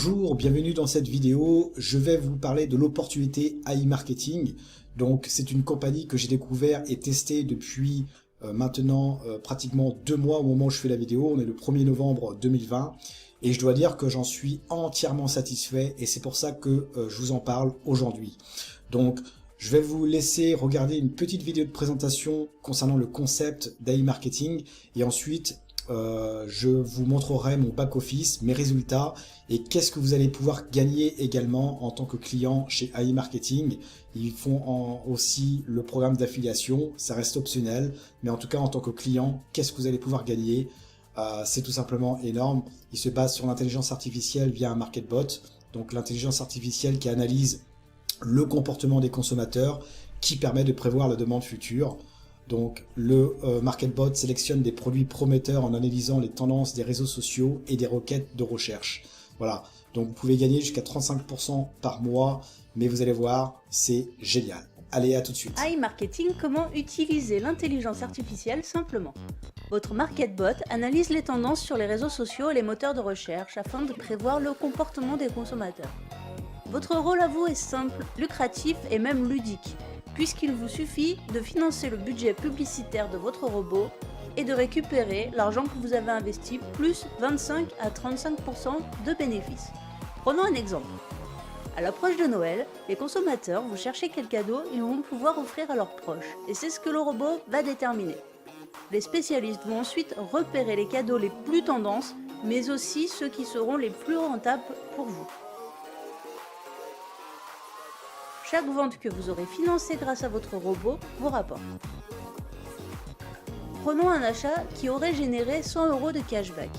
Bonjour, bienvenue dans cette vidéo. Je vais vous parler de l'opportunité AI Marketing. Donc c'est une compagnie que j'ai découvert et testée depuis maintenant pratiquement 2 mois au moment où je fais la vidéo. On est le 1er novembre 2020 et je dois dire que j'en suis entièrement satisfait et c'est pour ça que je vous en parle aujourd'hui. Donc je vais vous laisser regarder une petite vidéo de présentation concernant le concept d'AI Marketing et ensuite je vous montrerai mon back-office, mes résultats et qu'est-ce que vous allez pouvoir gagner également en tant que client chez AI Marketing. Ils font aussi le programme d'affiliation, ça reste optionnel, mais en tout cas en tant que client, qu'est-ce que vous allez pouvoir gagner? C'est tout simplement énorme. Ils se basent sur l'intelligence artificielle via un MarketBot, donc l'intelligence artificielle qui analyse le comportement des consommateurs, qui permet de prévoir la demande future. Donc le MarketBot sélectionne des produits prometteurs en analysant les tendances des réseaux sociaux et des requêtes de recherche. Voilà, donc vous pouvez gagner jusqu'à 35% par mois, mais vous allez voir, c'est génial. Allez, à tout de suite. AI Marketing, comment utiliser l'intelligence artificielle simplement. Votre MarketBot analyse les tendances sur les réseaux sociaux et les moteurs de recherche afin de prévoir le comportement des consommateurs. Votre rôle à vous est simple, lucratif et même ludique, puisqu'il vous suffit de financer le budget publicitaire de votre robot et de récupérer l'argent que vous avez investi plus 25 à 35% de bénéfices. Prenons un exemple. À l'approche de Noël, les consommateurs vont chercher quel cadeau ils vont pouvoir offrir à leurs proches, et c'est ce que le robot va déterminer. Les spécialistes vont ensuite repérer les cadeaux les plus tendances, mais aussi ceux qui seront les plus rentables pour vous. Chaque vente que vous aurez financée grâce à votre robot vous rapporte. Prenons un achat qui aurait généré 100 € de cashback.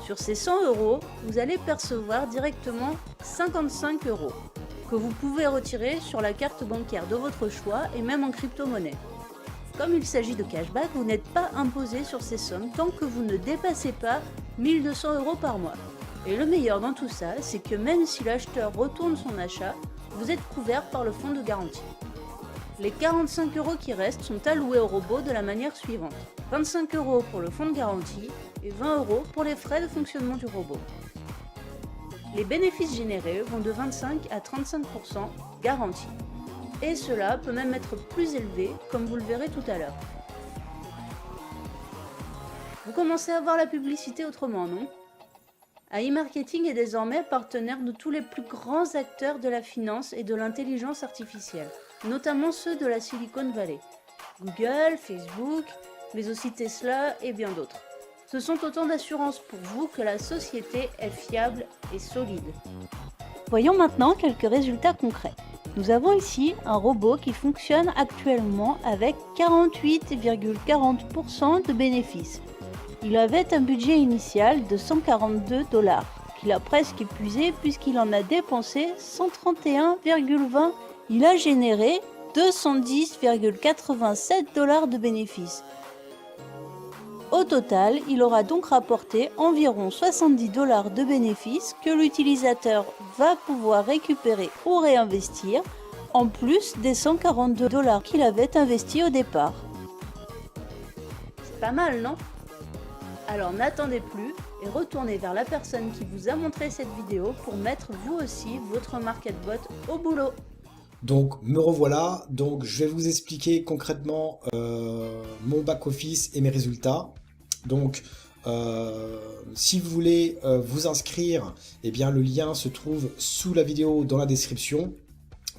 Sur ces 100 €, vous allez percevoir directement 55 € que vous pouvez retirer sur la carte bancaire de votre choix et même en crypto-monnaie. Comme il s'agit de cashback, vous n'êtes pas imposé sur ces sommes tant que vous ne dépassez pas 1200 € par mois. Et le meilleur dans tout ça, c'est que même si l'acheteur retourne son achat, vous êtes couvert par le fonds de garantie. Les 45 € qui restent sont alloués au robot de la manière suivante. 25 € pour le fonds de garantie et 20 € pour les frais de fonctionnement du robot. Les bénéfices générés vont de 25 à 35% garantis. Et cela peut même être plus élevé, comme vous le verrez tout à l'heure. Vous commencez à voir la publicité autrement, non ? AI Marketing est désormais partenaire de tous les plus grands acteurs de la finance et de l'intelligence artificielle, notamment ceux de la Silicon Valley. Google, Facebook, mais aussi Tesla et bien d'autres. Ce sont autant d'assurances pour vous que la société est fiable et solide. Voyons maintenant quelques résultats concrets. Nous avons ici un robot qui fonctionne actuellement avec 48,40% de bénéfices. Il avait un budget initial de 142 $, qu'il a presque épuisé puisqu'il en a dépensé 131,20 $. Il a généré 210,87 $ de bénéfices. Au total, il aura donc rapporté environ 70 $ de bénéfices que l'utilisateur va pouvoir récupérer ou réinvestir, en plus des 142 $ qu'il avait investis au départ. C'est pas mal, non ? Alors n'attendez plus et retournez vers la personne qui vous a montré cette vidéo pour mettre vous aussi votre MarketBot au boulot. Donc me revoilà, donc je vais vous expliquer concrètement mon back-office et mes résultats. Donc si vous voulez vous inscrire, eh bien le lien se trouve sous la vidéo dans la description.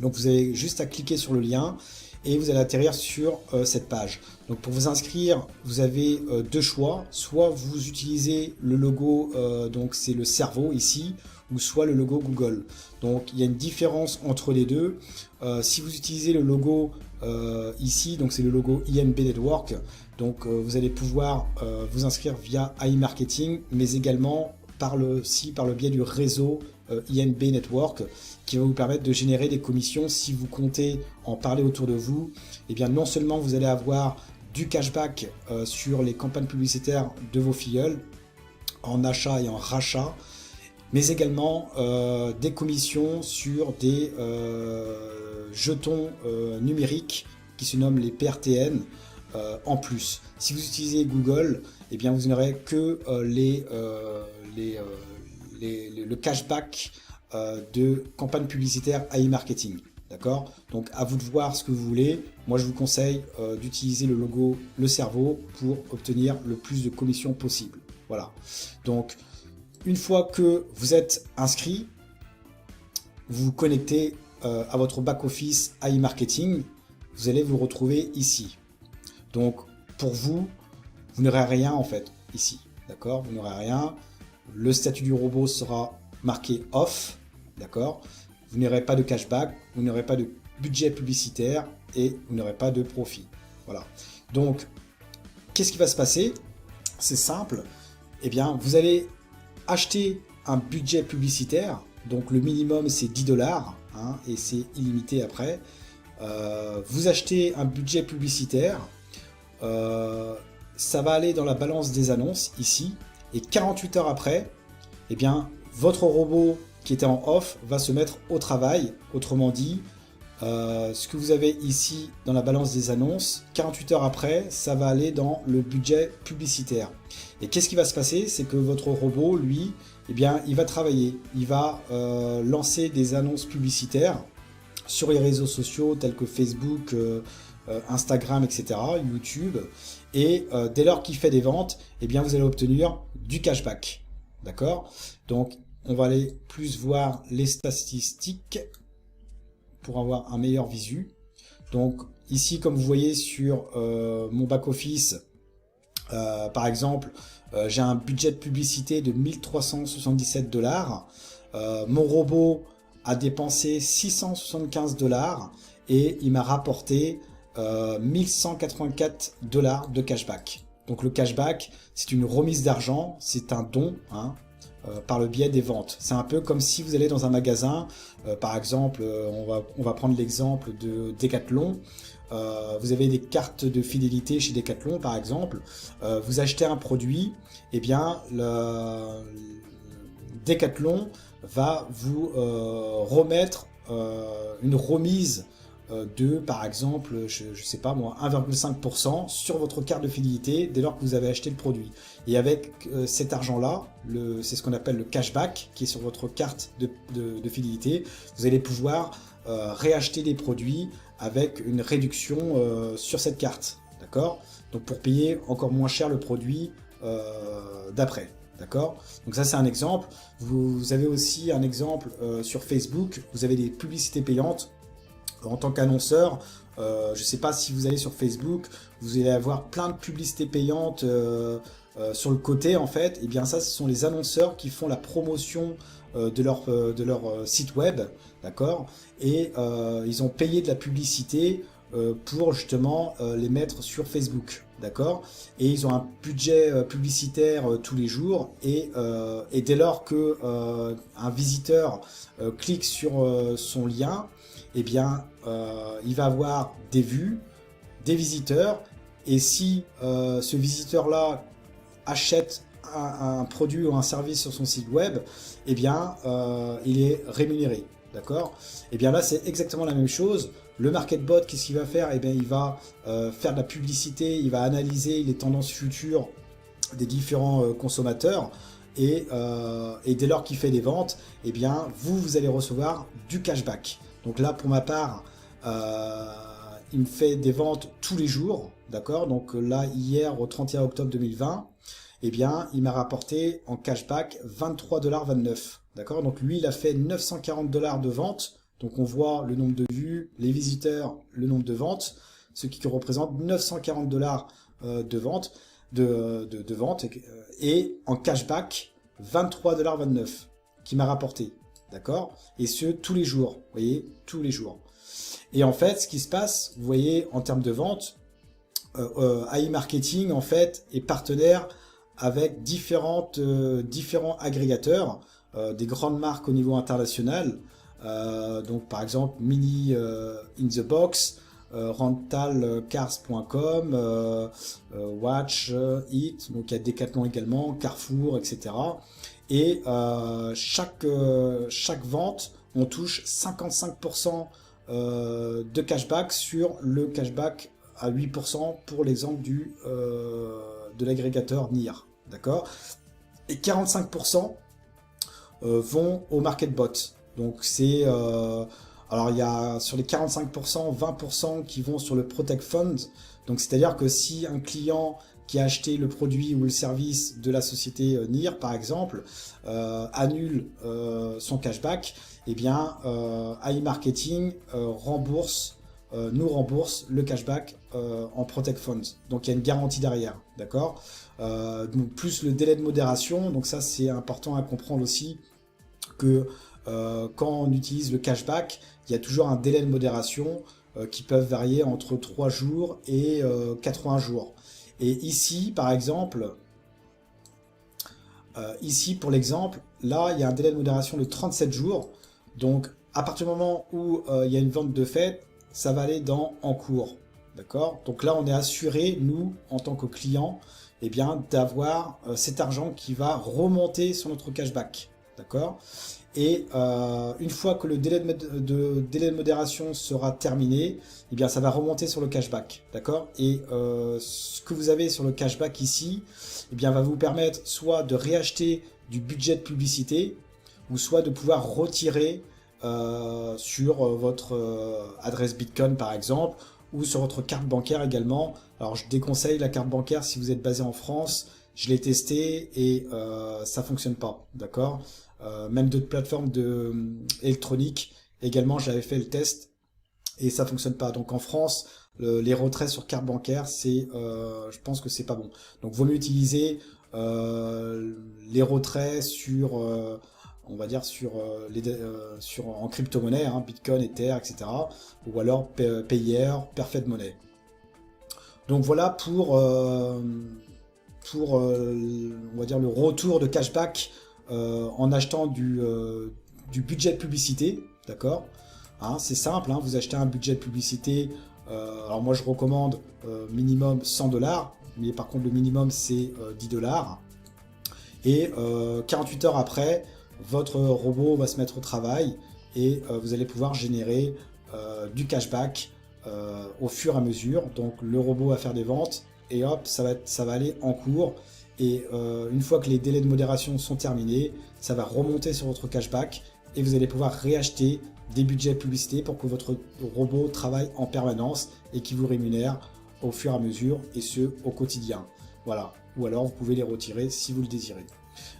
Donc vous avez juste à cliquer sur le lien et vous allez atterrir sur cette page. Donc pour vous inscrire, vous avez deux choix. Soit vous utilisez le logo, donc c'est le cerveau ici, ou soit le logo Google. Donc il y a une différence entre les deux. Si vous utilisez le logo ici, donc c'est le logo INB Network, donc vous allez pouvoir vous inscrire via AI Marketing, mais également par le biais du réseau INB Network, qui va vous permettre de générer des commissions. Si vous comptez en parler autour de vous, et bien non seulement vous allez avoir du cashback sur les campagnes publicitaires de vos filleuls en achat et en rachat, mais également des commissions sur des jetons numériques qui se nomment les PRTN en plus. Si vous utilisez Google, eh bien vous n'aurez que le cashback de campagne publicitaire AI marketing. D'accord? Donc à vous de voir ce que vous voulez. Moi je vous conseille d'utiliser le logo Le Cerveau pour obtenir le plus de commissions possible. Voilà. Donc une fois que vous êtes inscrit, vous vous connectez à votre back-office AI marketing. Vous allez vous retrouver ici. Donc pour vous, vous n'aurez rien en fait ici. D'accord? Vous n'aurez rien. Le statut du robot sera marqué off. D'accord? Vous n'aurez pas de cashback, vous n'aurez pas de budget publicitaire et vous n'aurez pas de profit. Voilà. Donc, qu'est-ce qui va se passer? C'est simple. Eh bien, vous allez acheter un budget publicitaire. Donc, le minimum, c'est 10 $, hein, et c'est illimité après. Vous achetez un budget publicitaire. Ça va aller dans la balance des annonces, ici. Et 48 heures après, eh bien, votre robot qui était en off va se mettre au travail. Autrement dit, ce que vous avez ici dans la balance des annonces, 48 heures après, ça va aller dans le budget publicitaire. Et qu'est-ce qui va se passer? C'est que votre robot, lui, eh bien, il va travailler. Il va lancer des annonces publicitaires sur les réseaux sociaux tels que Facebook, Instagram, etc., YouTube. Et dès lors qu'il fait des ventes, eh bien, vous allez obtenir du cashback. D'accord? Donc, on va aller plus voir les statistiques pour avoir un meilleur visu. Donc ici, comme vous voyez sur mon back-office, par exemple, j'ai un budget de publicité de 1377 $. Mon robot a dépensé 675 $ et il m'a rapporté 1184 $ de cashback. Donc le cashback, c'est une remise d'argent, c'est un don, hein, par le biais des ventes. C'est un peu comme si vous allez dans un magasin, par exemple, on va prendre l'exemple de Decathlon. Vous avez des cartes de fidélité chez Decathlon, par exemple. Vous achetez un produit, et bien Decathlon va vous remettre une remise de, par exemple, je sais pas moi, 1,5% sur votre carte de fidélité dès lors que vous avez acheté le produit. Et avec cet argent-là, c'est ce qu'on appelle le cashback qui est sur votre carte de fidélité, vous allez pouvoir réacheter des produits avec une réduction sur cette carte. D'accord? Donc pour payer encore moins cher le produit d'après. D'accord? Donc ça c'est un exemple. Vous avez aussi un exemple sur Facebook, vous avez des publicités payantes. En tant qu'annonceur, je ne sais pas si vous allez sur Facebook, vous allez avoir plein de publicités payantes sur le côté en fait. Et bien ça, ce sont les annonceurs qui font la promotion de leur site web, d'accord? Et ils ont payé de la publicité pour justement les mettre sur Facebook, d'accord? Et ils ont un budget publicitaire tous les jours et dès lors que un visiteur clique sur son lien, eh bien, il va avoir des vues, des visiteurs, et si ce visiteur-là achète un produit ou un service sur son site web, eh bien, il est rémunéré, d'accord? Et bien là, c'est exactement la même chose. Le MarketBot, qu'est-ce qu'il va faire? Eh bien, il va faire de la publicité, il va analyser les tendances futures des différents consommateurs, et dès lors qu'il fait des ventes, eh bien, vous allez recevoir du cashback. Donc là, pour ma part, il me fait des ventes tous les jours, d'accord? Donc là, hier, au 31 octobre 2020, eh bien, il m'a rapporté en cashback 23,29 $, d'accord? Donc lui, il a fait 940 $ de ventes. Donc on voit le nombre de vues, les visiteurs, le nombre de ventes, ce qui représente 940 $ de ventes, de ventes, et en cashback, 23,29 $ qui m'a rapporté. D'accord? Et ce, tous les jours. Vous voyez? Tous les jours. Et en fait, ce qui se passe, vous voyez, en termes de vente, AI Marketing, en fait, est partenaire avec différents agrégateurs, des grandes marques au niveau international. Donc, par exemple, Mini in the Box, rentalcars.com, Watch It, donc il y a Decathlon également, Carrefour, etc. Et chaque vente, on touche 55% de cashback sur le cashback à 8% pour l'exemple de l'agrégateur NIR. D'accord? Et 45% vont au MarketBot. Donc c'est alors il y a sur les 45%, 20% qui vont sur le Protect Fund. Donc c'est-à-dire que si un client qui a acheté le produit ou le service de la société NIR par exemple annule son cashback, eh bien iMarketing nous rembourse le cashback en Protect Fund. Donc il y a une garantie derrière, d'accord. Donc plus le délai de modération, donc ça c'est important à comprendre aussi que quand on utilise le cashback, il y a toujours un délai de modération qui peuvent varier entre 3 jours et 80 jours. Et ici, par exemple, ici pour l'exemple, là il y a un délai de modération de 37 jours. Donc à partir du moment où il y a une vente de fait, ça va aller dans en cours. D'accord? Donc là on est assuré, nous, en tant que client, eh bien, d'avoir cet argent qui va remonter sur notre cashback. D'accord? Et une fois que le délai de modération sera terminé, eh bien, ça va remonter sur le cashback. D'accord? Et ce que vous avez sur le cashback ici, eh bien, va vous permettre soit de réacheter du budget de publicité, ou soit de pouvoir retirer sur votre adresse Bitcoin par exemple, ou sur votre carte bancaire également. Alors je déconseille la carte bancaire si vous êtes basé en France. Je l'ai testé et ça fonctionne pas, d'accord. Même d'autres plateformes électroniques également, j'avais fait le test et ça fonctionne pas. Donc en France, les retraits sur carte bancaire, je pense que c'est pas bon. Donc vaut mieux utiliser les retraits sur on va dire en crypto-monnaie, hein, Bitcoin, Ether, etc. Ou alors Payer, Perfect Money. Donc voilà pour on va dire le retour de cashback en achetant du budget de publicité, d'accord, hein, c'est simple, hein, vous achetez un budget de publicité, alors moi je recommande minimum 100$, mais par contre le minimum c'est 10$, et 48 heures après, votre robot va se mettre au travail et vous allez pouvoir générer du cashback au fur et à mesure. Donc le robot va faire des ventes et hop, ça va aller en cours. Et une fois que les délais de modération sont terminés, ça va remonter sur votre cashback et vous allez pouvoir réacheter des budgets de publicité pour que votre robot travaille en permanence et qui vous rémunère au fur et à mesure, et ce au quotidien. Voilà. Ou alors vous pouvez les retirer si vous le désirez.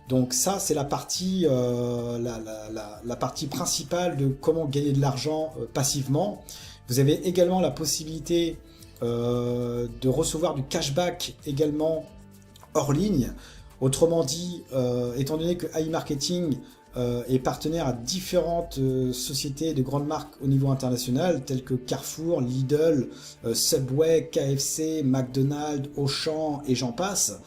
Donc ça c'est la partie la partie principale de comment gagner de l'argent passivement. Vous avez également la possibilité de recevoir du cashback également hors ligne. Autrement dit, étant donné que iMarketing est partenaire à différentes sociétés de grandes marques au niveau international, telles que Carrefour, Lidl, Subway, KFC, McDonald's, Auchan et j'en passe.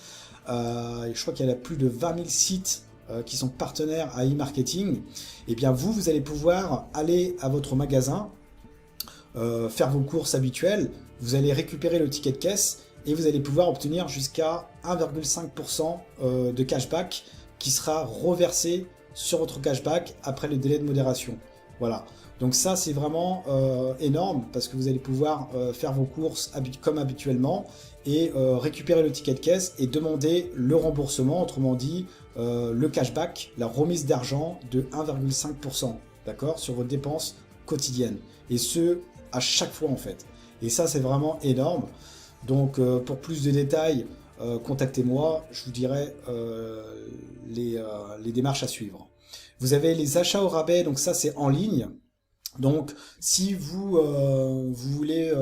Je crois qu'il y a plus de 20 000 sites qui sont partenaires à iMarketing. Et bien vous allez pouvoir aller à votre magasin, faire vos courses habituelles, vous allez récupérer le ticket de caisse et vous allez pouvoir obtenir jusqu'à 1,5% de cashback qui sera reversé sur votre cashback après le délai de modération. Voilà. Donc ça c'est vraiment énorme parce que vous allez pouvoir faire vos courses comme habituellement et récupérer le ticket de caisse et demander le remboursement, autrement dit le cashback, la remise d'argent de 1,5%, d'accord, sur vos dépenses quotidiennes, et ce à chaque fois en fait. Et ça c'est vraiment énorme. Donc pour plus de détails, contactez-moi, je vous dirai les démarches à suivre. Vous avez les achats au rabais, donc ça c'est en ligne. Donc si vous voulez,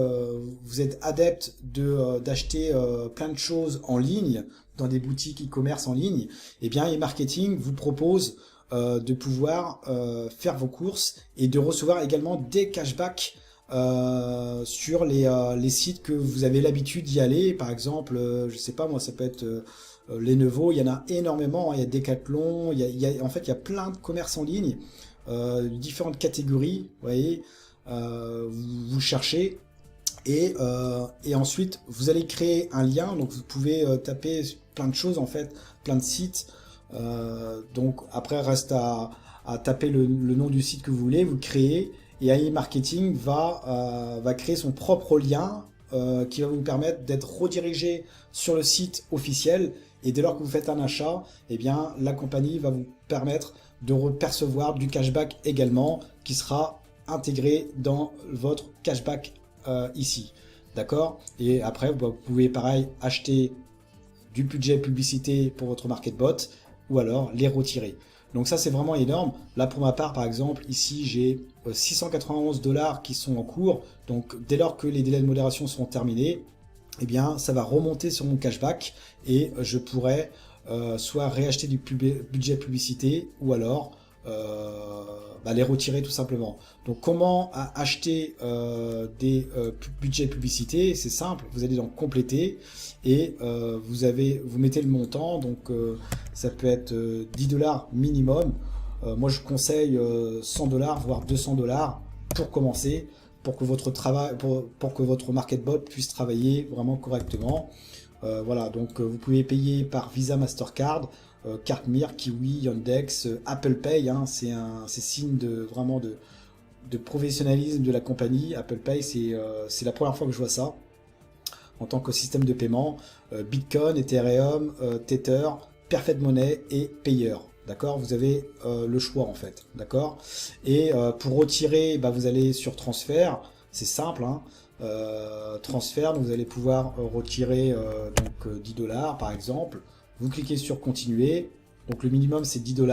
vous êtes adepte d'acheter plein de choses en ligne dans des boutiques e-commerce en ligne, et bien iMarketing vous propose de pouvoir faire vos courses et de recevoir également des cashbacks sur les sites que vous avez l'habitude d'y aller. Par exemple, je sais pas moi, ça peut être Lenovo, il y en a énormément, hein, il y a Decathlon, en fait il y a plein de commerces en ligne, différentes catégories, vous voyez, vous cherchez et ensuite vous allez créer un lien, donc vous pouvez taper plein de choses en fait, plein de sites, donc après reste à taper le nom du site que vous voulez, vous le créez, et iMarketing va créer son propre lien qui va vous permettre d'être redirigé sur le site officiel, et dès lors que vous faites un achat, eh bien la compagnie va vous permettre de percevoir du cashback également qui sera intégré dans votre cashback ici. D'accord? Et après, vous pouvez pareil acheter du budget publicité pour votre MarketBot ou alors les retirer. Donc ça, c'est vraiment énorme. Là, pour ma part, par exemple, ici, j'ai 691 $ qui sont en cours. Donc, dès lors que les délais de modération seront terminés, eh bien, ça va remonter sur mon cashback et je pourrai soit réacheter du budget publicité ou alors les retirer tout simplement. Donc comment acheter des budgets publicité? C'est simple, vous allez dans compléter et vous mettez le montant, donc ça peut être 10 $ minimum. Moi je conseille 100 $, voire 200 $ pour commencer, pour que votre travail, pour que votre MarketBot puisse travailler vraiment correctement. Voilà, donc vous pouvez payer par Visa, Mastercard, carte Mir, Kiwi, Yandex, Apple Pay, hein, c'est signe vraiment de professionnalisme de la compagnie. Apple Pay, c'est la première fois que je vois ça en tant que système de paiement. Bitcoin, Ethereum, Tether, Perfect Money et Payer. D'accord, vous avez le choix en fait. D'accord. Et pour retirer, vous allez sur transfert. C'est simple, hein. Transfert, donc vous allez pouvoir retirer 10 $ par exemple. Vous cliquez sur continuer, donc le minimum c'est 10 $,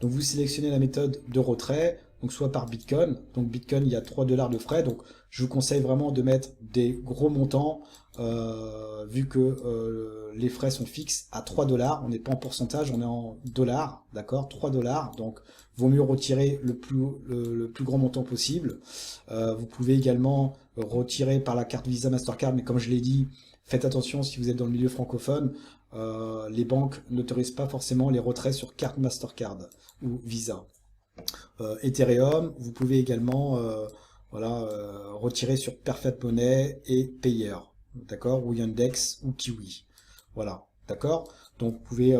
donc vous sélectionnez la méthode de retrait, donc soit par Bitcoin, donc Bitcoin il y a 3 $ de frais, donc je vous conseille vraiment de mettre des gros montants, vu que les frais sont fixes à 3 $, on n'est pas en pourcentage, on est en dollars, d'accord, 3 $, donc vaut mieux retirer le plus grand montant possible. Vous pouvez également retirer par la carte Visa, Mastercard, mais comme je l'ai dit, faites attention si vous êtes dans le milieu francophone, les banques n'autorisent pas forcément les retraits sur carte Mastercard ou Visa. Ethereum, vous pouvez également retirer sur Perfect Money et Payer, d'accord, ou Yandex ou Kiwi. Voilà, d'accord. Donc vous pouvez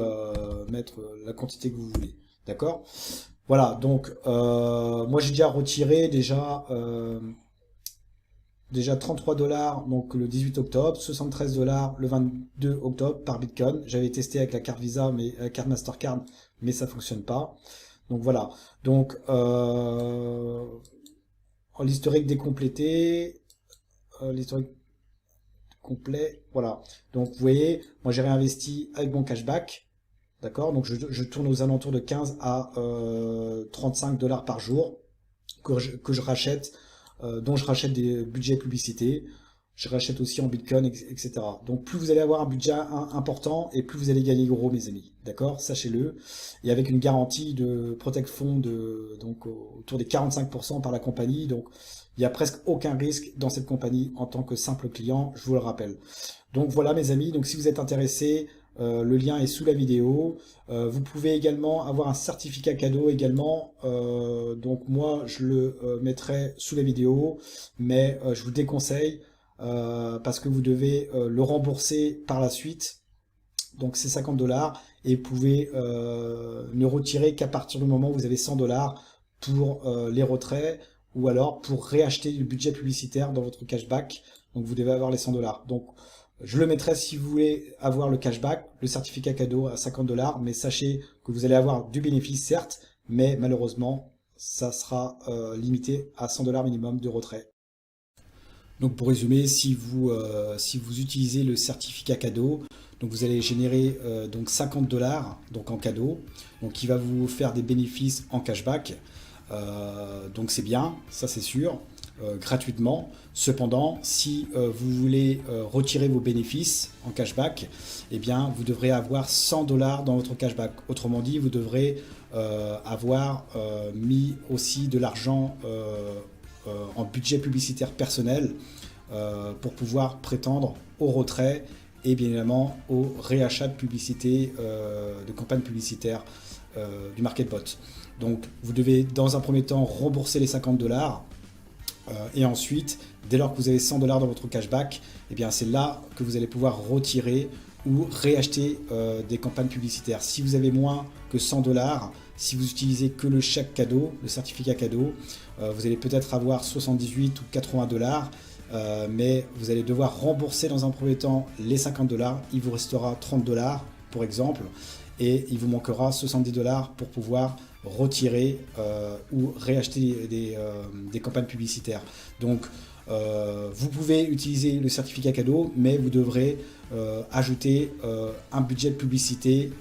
mettre la quantité que vous voulez, d'accord. Voilà, donc moi j'ai déjà retiré déjà 33 $, donc le 18 octobre, 73 $ le 22 octobre par Bitcoin. J'avais testé avec la carte Visa, mais la carte Mastercard, mais ça fonctionne pas. Donc voilà. Donc l'historique décomplété, l'historique complet, voilà. Donc vous voyez, moi j'ai réinvesti avec mon cashback, d'accord. Donc je tourne aux alentours de 15 à 35 $ par jour que je rachète. Dont je rachète des budgets publicités, je rachète aussi en Bitcoin, etc. Donc plus vous allez avoir un budget important et plus vous allez gagner gros, mes amis, d'accord, sachez-le. Et avec une garantie de Protect Fund donc autour des 45% par la compagnie, donc il n'y a presque aucun risque dans cette compagnie en tant que simple client, je vous le rappelle. Donc voilà mes amis, donc si vous êtes intéressés, le lien est sous la vidéo. Vous pouvez également avoir un certificat cadeau également. Donc moi je le mettrai sous la vidéo, mais je vous déconseille parce que vous devez le rembourser par la suite. Donc c'est 50 $ et vous pouvez ne retirer qu'à partir du moment où vous avez 100 $ pour les retraits ou alors pour réacheter du budget publicitaire dans votre cashback. Donc vous devez avoir les 100 $. Donc je le mettrai si vous voulez avoir le cashback, le certificat cadeau à 50 $, mais sachez que vous allez avoir du bénéfice certes, mais malheureusement ça sera limité à 100 $ minimum de retrait. Donc pour résumer, si vous utilisez le certificat cadeau, donc vous allez générer donc 50 $ donc en cadeau, donc qui va vous faire des bénéfices en cashback. Donc c'est bien, ça c'est sûr. Gratuitement. Cependant, si vous voulez retirer vos bénéfices en cashback, eh bien, vous devrez avoir 100 $ dans votre cashback. Autrement dit, vous devrez avoir mis aussi de l'argent en budget publicitaire personnel pour pouvoir prétendre au retrait et bien évidemment au réachat de publicité, de campagne publicitaire du MarketBot. Donc, vous devez dans un premier temps rembourser les 50 $. Et ensuite, dès lors que vous avez 100 $ dans votre cashback, eh bien c'est là que vous allez pouvoir retirer ou réacheter des campagnes publicitaires. Si vous avez moins que 100 $, si vous utilisez que le chèque cadeau, le certificat cadeau, vous allez peut-être avoir 78 ou 80 $, mais vous allez devoir rembourser dans un premier temps les 50 $. Il vous restera 30 $ pour exemple, et il vous manquera 70 $ pour pouvoir retirer ou réacheter des campagnes publicitaires. Donc vous pouvez utiliser le certificat cadeau, mais vous devrez ajouter un budget de publicité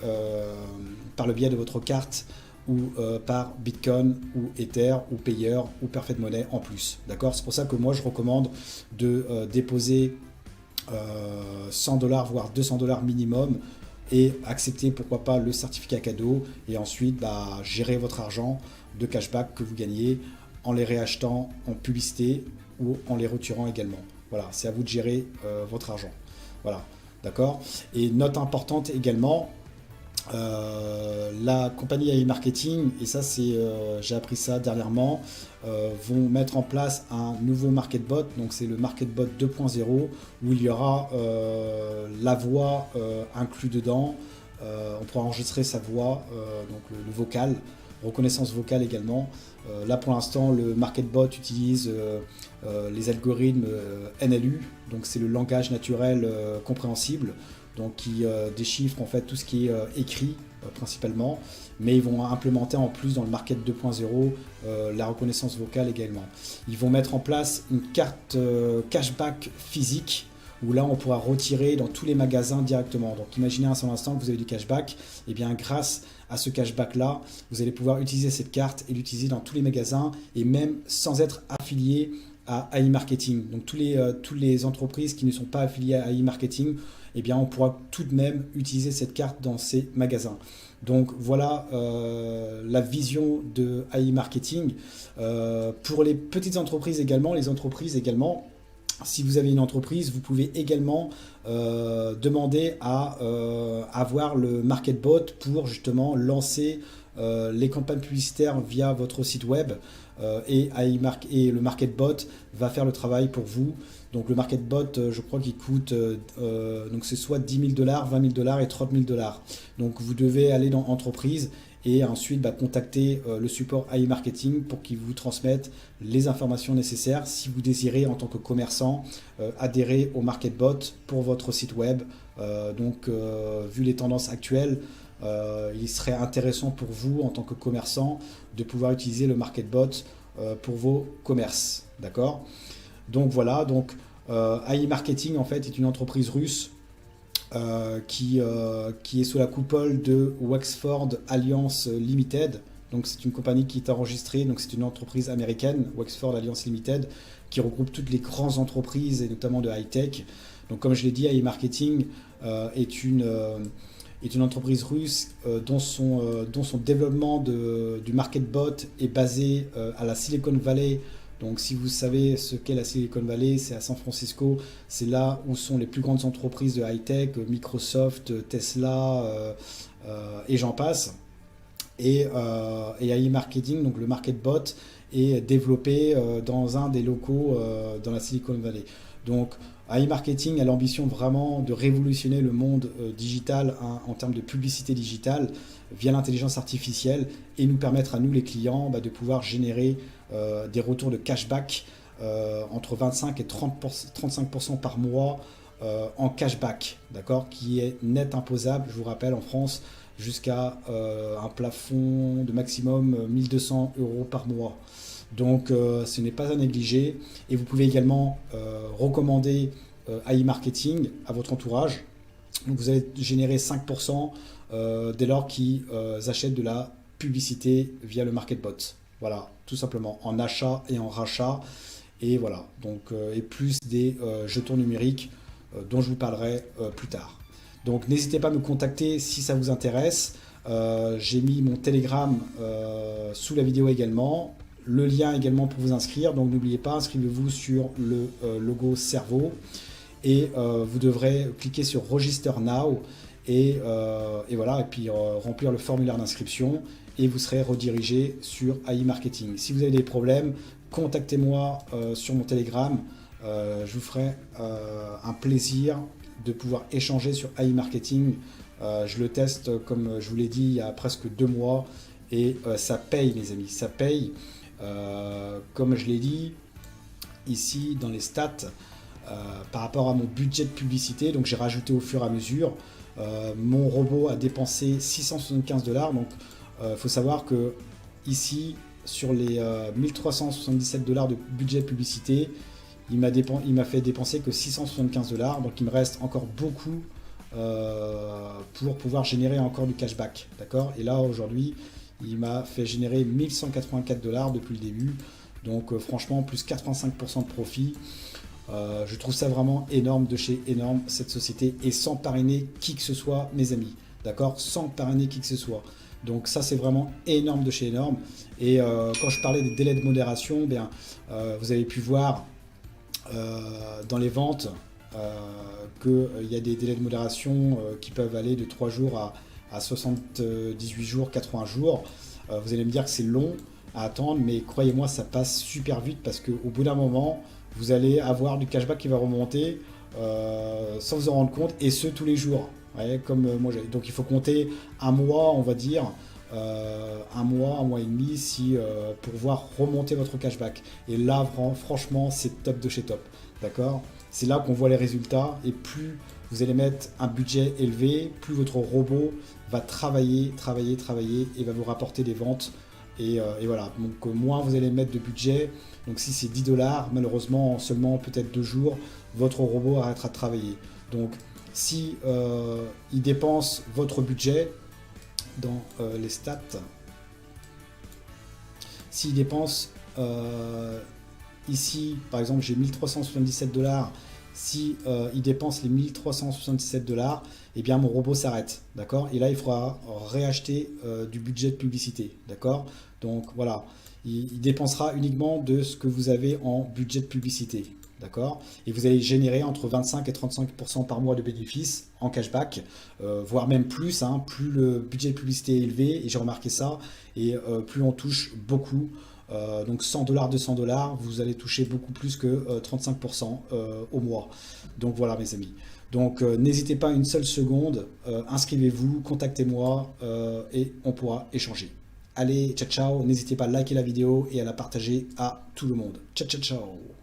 par le biais de votre carte ou par Bitcoin ou Ether ou Payer ou Perfect Money en plus. D'accord? C'est pour ça que moi je recommande de déposer 100 $, voire 200 $ minimum, et accepter pourquoi pas le certificat cadeau, et ensuite gérer votre argent de cashback que vous gagnez en les réachetant en publicité ou en les retirant également. Voilà, c'est à vous de gérer votre argent. Voilà, d'accord? Et note importante également, la compagnie AI Marketing, et ça c'est j'ai appris ça dernièrement, vont mettre en place un nouveau MarketBot, donc c'est le MarketBot 2.0, où il y aura la voix inclus dedans. On pourra enregistrer sa voix, donc le vocal, reconnaissance vocale également. Là pour l'instant le MarketBot utilise les algorithmes NLU, donc c'est le langage naturel compréhensible, donc qui déchiffre en fait tout ce qui est écrit principalement, mais ils vont implémenter en plus dans le Market 2.0 la reconnaissance vocale également. Ils vont mettre en place une carte cashback physique, où là on pourra retirer dans tous les magasins directement. Donc imaginez un seul instant que vous avez du cashback, et bien grâce à ce cashback là, vous allez pouvoir utiliser cette carte et l'utiliser dans tous les magasins, et même sans être affilié à AI Marketing. Donc toutes les entreprises qui ne sont pas affiliées à AI Marketing, eh bien on pourra tout de même utiliser cette carte dans ces magasins. Donc voilà la vision de AI Marketing. Pour les petites entreprises également, si vous avez une entreprise, vous pouvez également demander à avoir le MarketBot pour justement lancer les campagnes publicitaires via votre site web, et le MarketBot va faire le travail pour vous. Donc le MarketBot, je crois qu'il coûte, donc c'est soit 10 000 $, 20 000 $ et 30 000 $. Donc vous devez aller dans Entreprise et ensuite contacter le support AI Marketing pour qu'ils vous transmettent les informations nécessaires si vous désirez en tant que commerçant adhérer au MarketBot pour votre site web. Vu les tendances actuelles, il serait intéressant pour vous en tant que commerçant de pouvoir utiliser le MarketBot pour vos commerces. D'accord? Donc voilà, AI Marketing en fait est une entreprise russe qui est sous la coupole de Wexford Alliance Limited. Donc c'est une compagnie qui est enregistrée, donc c'est une entreprise américaine, Wexford Alliance Limited, qui regroupe toutes les grandes entreprises et notamment de high-tech. Donc comme je l'ai dit, AI Marketing est une entreprise russe dont son développement du MarketBot est basé à la Silicon Valley. Donc si vous savez ce qu'est la Silicon Valley, c'est à San Francisco, c'est là où sont les plus grandes entreprises de high-tech, Microsoft, Tesla et j'en passe. Et AI Marketing, donc le MarketBot, est développé dans un des locaux dans la Silicon Valley. Donc AI Marketing a l'ambition vraiment de révolutionner le monde digital en termes de publicité digitale via l'intelligence artificielle, et nous permettre à nous les clients de pouvoir générer des retours de cashback entre 25 et 35% par mois en cashback, d'accord, qui est net imposable, je vous rappelle, en France, jusqu'à un plafond de maximum 1 200 € par mois. Donc ce n'est pas à négliger, et vous pouvez également recommander AI Marketing à votre entourage. Donc vous allez générer 5% dès lors qu'ils achètent de la publicité via le MarketBot. Voilà, tout simplement, en achat et en rachat. Et voilà, donc et plus des jetons numériques dont je vous parlerai plus tard. Donc n'hésitez pas à me contacter si ça vous intéresse. J'ai mis mon Telegram sous la vidéo également. Le lien également pour vous inscrire. Donc n'oubliez pas, inscrivez-vous sur le logo cerveau. Et vous devrez cliquer sur Register Now. Et voilà, et puis remplir le formulaire d'inscription, et vous serez redirigé sur AI Marketing. Si vous avez des problèmes, contactez-moi sur mon Telegram. Je vous ferai un plaisir de pouvoir échanger sur AI Marketing. Je le teste, comme je vous l'ai dit, il y a presque 2 mois, et ça paye, mes amis, ça paye. Comme je l'ai dit ici dans les stats, par rapport à mon budget de publicité, donc j'ai rajouté au fur et à mesure. Mon robot a dépensé 675 $. Donc il faut savoir que ici, sur les 1377 $ de budget publicité, il m'a fait dépenser que 675 $, donc il me reste encore beaucoup pour pouvoir générer encore du cashback, d'accord? Et là, aujourd'hui, il m'a fait générer 1184 $ depuis le début, donc franchement, plus 85% de profit. Je trouve ça vraiment énorme de chez énorme, cette société, et sans parrainer qui que ce soit, mes amis, d'accord? Sans parrainer qui que ce soit. Donc ça, c'est vraiment énorme de chez énorme. Et quand je parlais des délais de modération, bien, vous avez pu voir dans les ventes qu'il y a des délais de modération qui peuvent aller de 3 jours à 78 jours, 80 jours. Vous allez me dire que c'est long à attendre, mais croyez-moi, ça passe super vite parce qu'au bout d'un moment, vous allez avoir du cashback qui va remonter sans vous en rendre compte, et ce tous les jours. Ouais, comme moi, donc il faut compter un mois, on va dire, un mois et demi, pour voir remonter votre cashback. Et là, franchement, c'est top de chez top. D'accord? C'est là qu'on voit les résultats, et plus vous allez mettre un budget élevé, plus votre robot va travailler et va vous rapporter des ventes. Et voilà, donc moins vous allez mettre de budget. Donc si c'est 10 $, malheureusement, en seulement peut-être 2 jours, votre robot arrêtera de travailler. Donc si il dépense votre budget dans les stats, s'il dépense ici, par exemple, j'ai 1377 $, si il dépense les 1377 $, eh bien mon robot s'arrête, d'accord? Et là, il faudra réacheter du budget de publicité, d'accord? Donc voilà, il dépensera uniquement de ce que vous avez en budget de publicité, d'accord? Et vous allez générer entre 25 et 35% par mois de bénéfices en cashback, voire même plus, hein, plus le budget de publicité est élevé, et j'ai remarqué ça, et plus on touche beaucoup. Donc 100 $, 200 $, vous allez toucher beaucoup plus que 35% au mois. Donc voilà, mes amis. Donc n'hésitez pas une seule seconde, inscrivez-vous, contactez-moi et on pourra échanger. Allez, ciao ciao, n'hésitez pas à liker la vidéo et à la partager à tout le monde. Ciao ciao ciao.